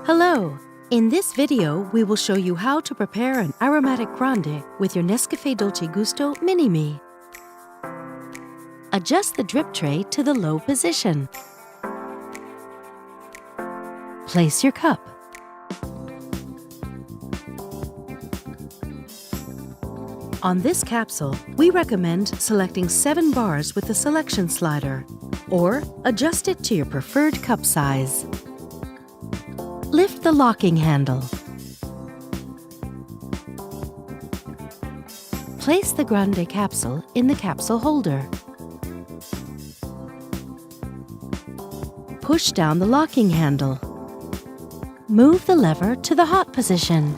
Hello! In this video, we will show you how to prepare an aromatic grande with your Nescafé Dolce Gusto Mini-Me. Adjust the drip tray to the low position. Place your cup. On this capsule, we recommend selecting 7 bars with the selection slider, or adjust it to your preferred cup size. Lift the locking handle. Place the Grande capsule in the capsule holder. Push down the locking handle. Move the lever to the hot position.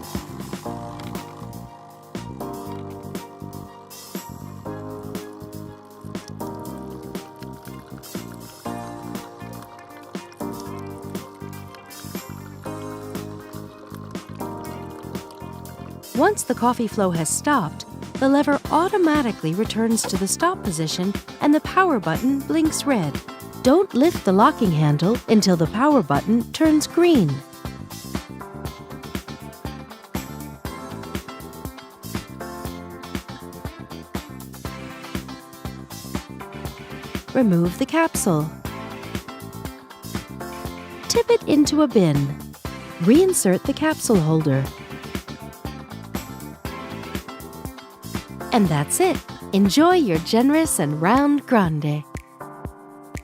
Once the coffee flow has stopped, the lever automatically returns to the stop position and the power button blinks red. Don't lift the locking handle until the power button turns green. Remove the capsule. Tip it into a bin. Reinsert the capsule holder. And that's it. Enjoy your generous and round grande.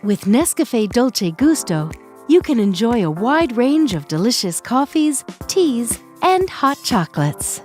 With Nescafé Dolce Gusto, you can enjoy a wide range of delicious coffees, teas, and hot chocolates.